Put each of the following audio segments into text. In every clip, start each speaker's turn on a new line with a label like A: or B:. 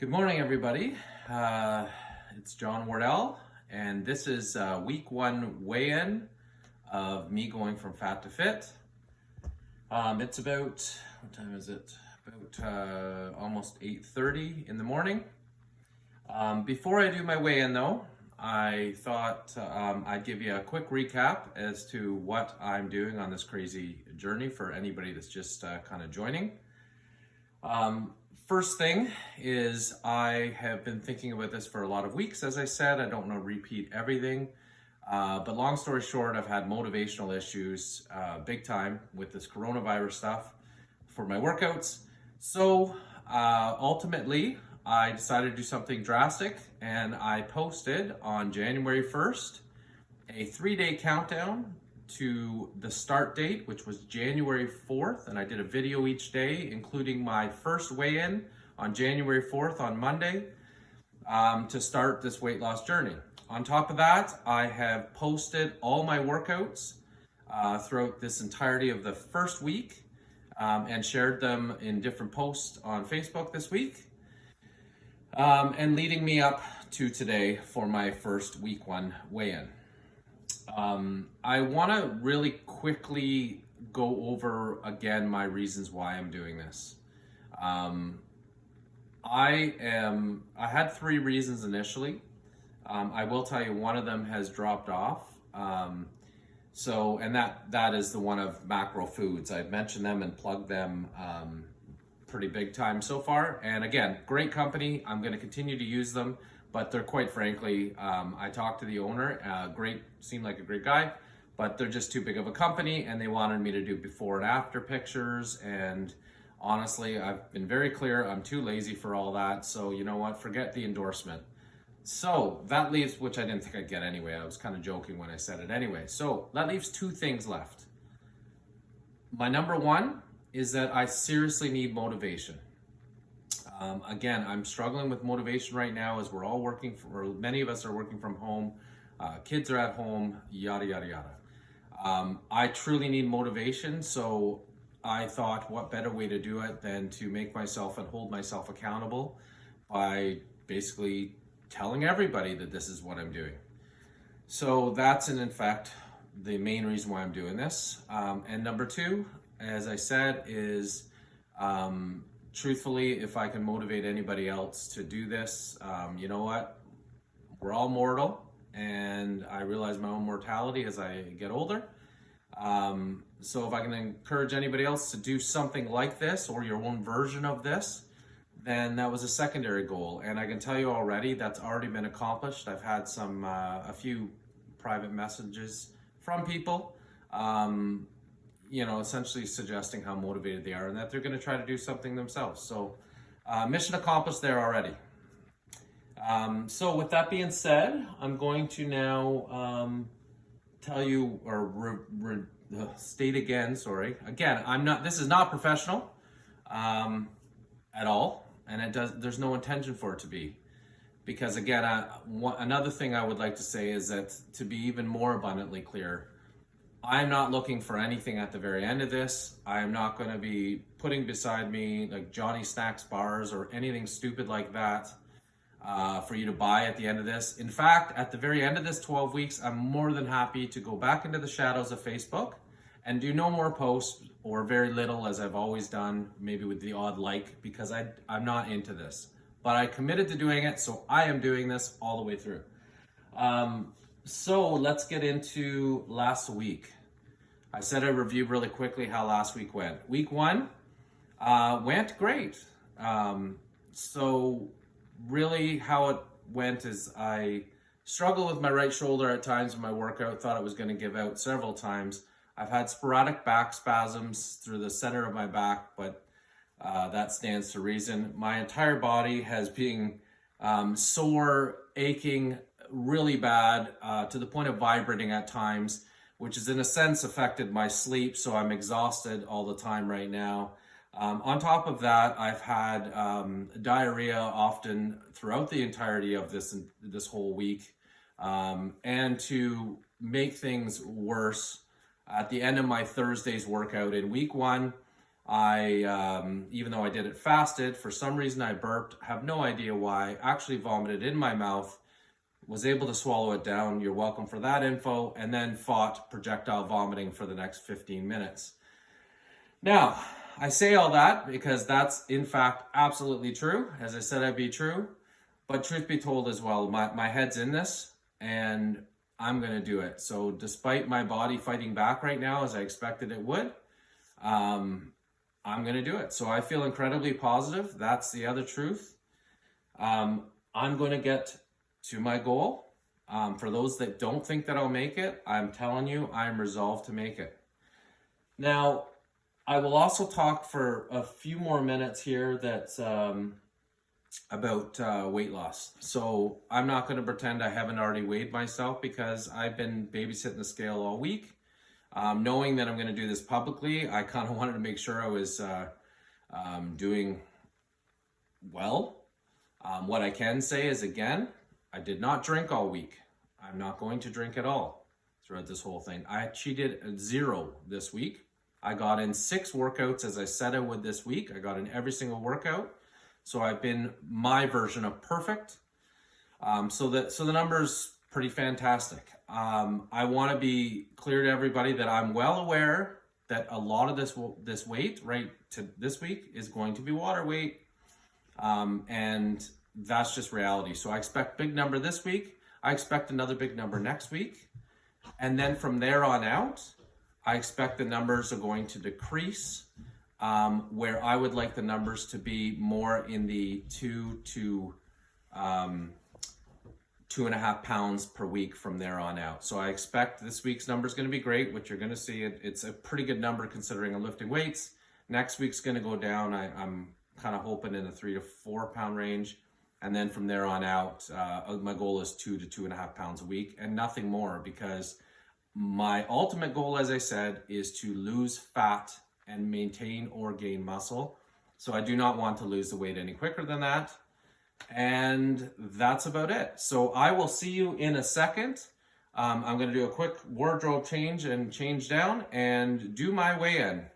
A: Good morning, everybody. It's John Wardell, and this is week one weigh-in of me going from fat to fit. It's about, what time is it? About almost 8:30 in the morning. Before I do my weigh-in though, I thought I'd give you a quick recap as to what I'm doing on this crazy journey for anybody that's just kind of joining. First thing is I have been thinking about this for a lot of weeks. As I said, I don't want to repeat everything, but long story short, I've had motivational issues big time with this coronavirus stuff for my workouts. So ultimately, I decided to do something drastic, and I posted on January 1st a 3-day countdown to the start date, which was January 4th, and I did a video each day, including my first weigh-in on January 4th on Monday, to start this weight loss journey. On top of that, I have posted all my workouts throughout this entirety of the first week and shared them in different posts on Facebook this week, and leading me up to today for my first week one weigh-in. I want to really quickly go over again my reasons why I'm doing this. I had 3 reasons initially. I will tell you one of them has dropped off. And that is the one of Macro Foods. I've mentioned them and plugged them pretty big time so far. And again, great company. I'm going to continue to use them. But they're quite frankly, I talked to the owner, seemed like a great guy, but they're just too big of a company and they wanted me to do before and after pictures. And honestly, I've been very clear, I'm too lazy for all that. So you know what, forget the endorsement. So that leaves, which I didn't think I'd get anyway. I was kind of joking when I said it anyway. So that leaves 2 things left. My number 1 is that I seriously need motivation. Again, I'm struggling with motivation right now as we're all many of us are working from home, kids are at home, yada, yada, yada. I truly need motivation, so I thought what better way to do it than to make myself and hold myself accountable by basically telling everybody that this is what I'm doing. So that's in fact the main reason why I'm doing this. And number 2, as I said, is truthfully, if I can motivate anybody else to do this, you know what? We're all mortal, and I realize my own mortality as I get older. So if I can encourage anybody else to do something like this or your own version of this, then that was a secondary goal. And I can tell you already that's already been accomplished. I've had a few private messages from people, essentially suggesting how motivated they are and that they're going to try to do something themselves. So mission accomplished there already. So with that being said, I'm going to now tell you or state again, this is not professional at all. And there's no intention for it to be. Because again, another thing I would like to say is that to be even more abundantly clear, I'm not looking for anything at the very end of this. I am not going to be putting beside me like Johnny Snacks bars or anything stupid like that for you to buy at the end of this. In fact, at the very end of this 12 weeks, I'm more than happy to go back into the shadows of Facebook and do no more posts or very little as I've always done, maybe with the odd like, because I'm not into this. But I committed to doing it, so I am doing this all the way through. So let's get into last week. I said I'd review really quickly how last week went. Week 1 went great. So really how it went is I struggled with my right shoulder at times in my workout, thought it was going to give out several times. I've had sporadic back spasms through the center of my back, but that stands to reason. My entire body has been sore, aching, really bad to the point of vibrating at times, which has in a sense affected my sleep, so I'm exhausted all the time right now. On top of that, I've had diarrhea often throughout the entirety of this whole week, and to make things worse, at the end of my Thursday's workout in week 1, Even though I did it fasted, for some reason I burped, have no idea why, actually vomited in my mouth, was able to swallow it down. You're welcome for that info. And then fought projectile vomiting for the next 15 minutes. Now, I say all that because that's in fact absolutely true. As I said, I'd be true. But truth be told as well, my head's in this and I'm going to do it. So despite my body fighting back right now, as I expected it would, I'm going to do it. So I feel incredibly positive. That's the other truth. I'm going to get to my goal. For those that don't think that I'll make it, I'm telling you, I'm resolved to make it. Now, I will also talk for a few more minutes here that's about weight loss. So I'm not going to pretend I haven't already weighed myself because I've been babysitting the scale all week. Knowing that I'm going to do this publicly, I kind of wanted to make sure I was doing well. What I can say is, again, I did not drink all week. I'm not going to drink at all throughout this whole thing. I cheated 0 this week. I got in 6 workouts as I said I would this week. I got in every single workout. So I've been my version of perfect. So the number's pretty fantastic. I want to be clear to everybody that I'm well aware that a lot of this weight right to this week is going to be water weight. And that's just reality. So I expect big number this week. I expect another big number next week. And then from there on out, I expect the numbers are going to decrease, where I would like the numbers to be more in the 2 to 2.5 pounds per week from there on out. So I expect this week's number is going to be great, which you're going to see. It's a pretty good number considering I'm lifting weights. Next week's going to go down. I'm kind of hoping in the 3 to 4 pound range. And then from there on out, my goal is 2 to 2.5 pounds a week and nothing more, because my ultimate goal, as I said, is to lose fat and maintain or gain muscle. So I do not want to lose the weight any quicker than that. And that's about it. So I will see you in a second. I'm going to do a quick wardrobe change and change down and do my weigh-in.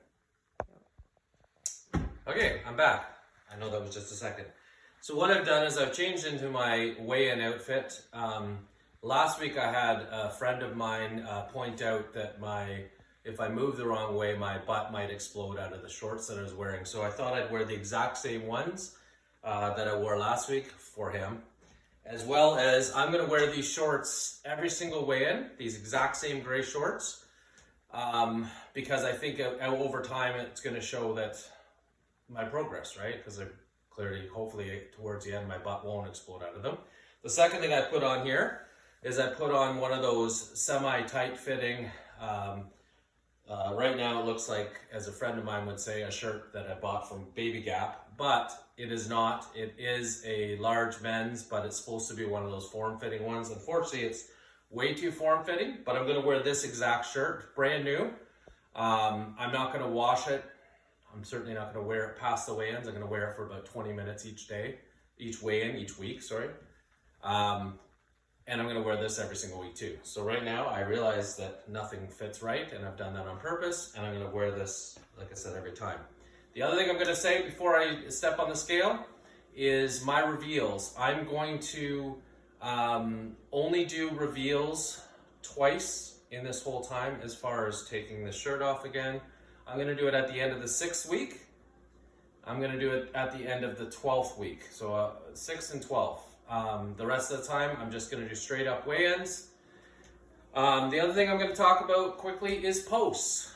A: Okay, I'm back. I know that was just a second. So what I've done is I've changed into my weigh-in outfit. Last week I had a friend of mine point out that if I move the wrong way, my butt might explode out of the shorts that I was wearing. So I thought I'd wear the exact same ones that I wore last week for him. As well as I'm gonna wear these shorts every single weigh-in, these exact same gray shorts, because I think over time it's gonna show that my progress, right? Because clearly, hopefully towards the end, my butt won't explode out of them. The second thing I put on here is I put on one of those semi-tight fitting, right now it looks like, as a friend of mine would say, a shirt that I bought from Baby Gap, but it is not. It is a large men's, but it's supposed to be one of those form-fitting ones. Unfortunately, it's way too form-fitting, but I'm gonna wear this exact shirt, brand new. I'm not gonna wash it. I'm certainly not gonna wear it past the weigh-ins. I'm gonna wear it for about 20 minutes each day, each weigh-in, each week, sorry. And I'm gonna wear this every single week too. So right now I realize that nothing fits right, and I've done that on purpose, and I'm gonna wear this, like I said, every time. The other thing I'm gonna say before I step on the scale is my reveals. I'm going to only do reveals twice in this whole time, as far as taking the shirt off again. I'm gonna do it at the end of the 6th week. I'm gonna do it at the end of the 12th week. So 6th and 12th. The rest of the time, I'm just gonna do straight up weigh-ins. The other thing I'm gonna talk about quickly is posts.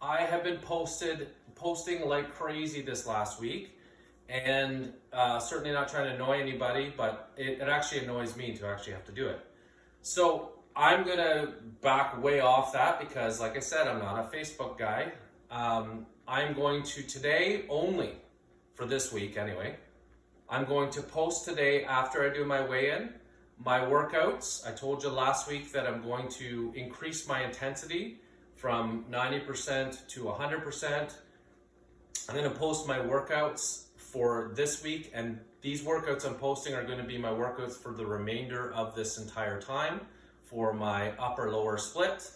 A: I have been posting like crazy this last week, and certainly not trying to annoy anybody, but it actually annoys me to actually have to do it. So I'm gonna back way off that because, like I said, I'm not a Facebook guy. I'm going to today only, for this week anyway, I'm going to post today after I do my weigh-in, my workouts. I told you last week that I'm going to increase my intensity from 90% to 100%. I'm going to post my workouts for this week, and these workouts I'm posting are going to be my workouts for the remainder of this entire time for my upper lower split.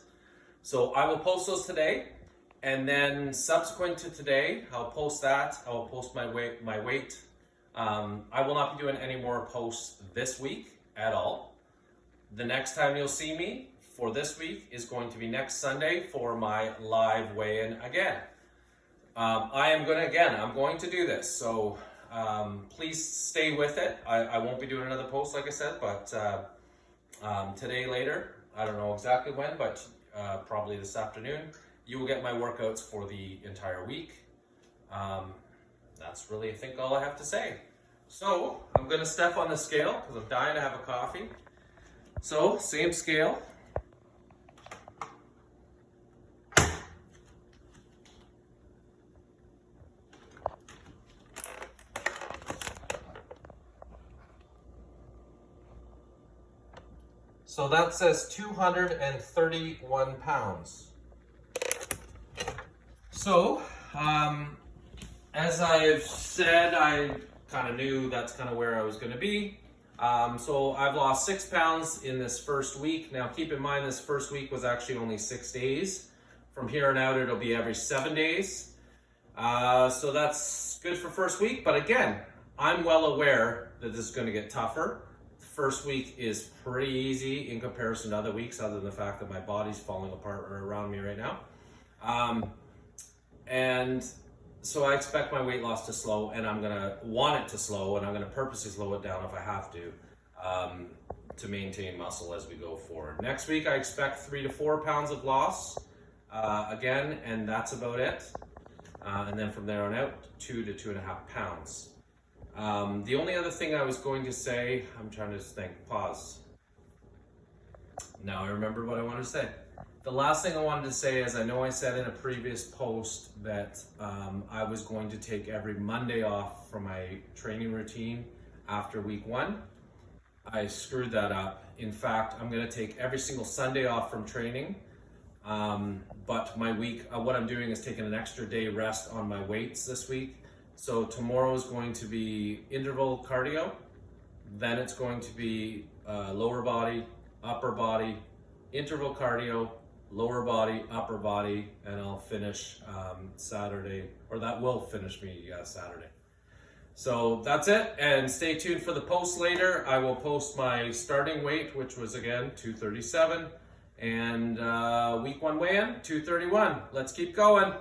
A: So I will post those today. And then subsequent to today, I'll post that. I will post my weight. I will not be doing any more posts this week at all. The next time you'll see me for this week is going to be next Sunday for my live weigh-in again. I'm going to do this. So please stay with it. I won't be doing another post, like I said, but today, later, I don't know exactly when, but probably this afternoon, you will get my workouts for the entire week. That's really, I think, all I have to say. So I'm gonna step on the scale because I'm dying to have a coffee. So same scale. So that says 231 pounds. So, as I've said, I kind of knew that's kind of where I was going to be. So I've lost 6 pounds in this first week. Now keep in mind this first week was actually only 6 days. From here on out it'll be every 7 days. So that's good for first week. But again, I'm well aware that this is going to get tougher. The first week is pretty easy in comparison to other weeks, other than the fact that my body's falling apart around me right now. And so I expect my weight loss to slow, and I'm gonna want it to slow, and I'm gonna purposely slow it down if I have to maintain muscle as we go forward. Next week, I expect 3 to 4 pounds of loss again, and that's about it. And then from there on out, 2 to 2.5 pounds. The only other thing I was going to say, I'm trying to think, pause. Now I remember what I wanted to say. The last thing I wanted to say is I know I said in a previous post that I was going to take every Monday off from my training routine after week 1. I screwed that up. In fact, I'm going to take every single Sunday off from training. But my week, what I'm doing is taking an extra day rest on my weights this week. So tomorrow is going to be interval cardio. Then it's going to be lower body, upper body, interval cardio, lower body, upper body, and I'll finish Saturday, or that will finish me Saturday. So that's it, and stay tuned for the post later. I will post my starting weight, which was again 237, and week 1 weigh-in, 231. Let's keep going.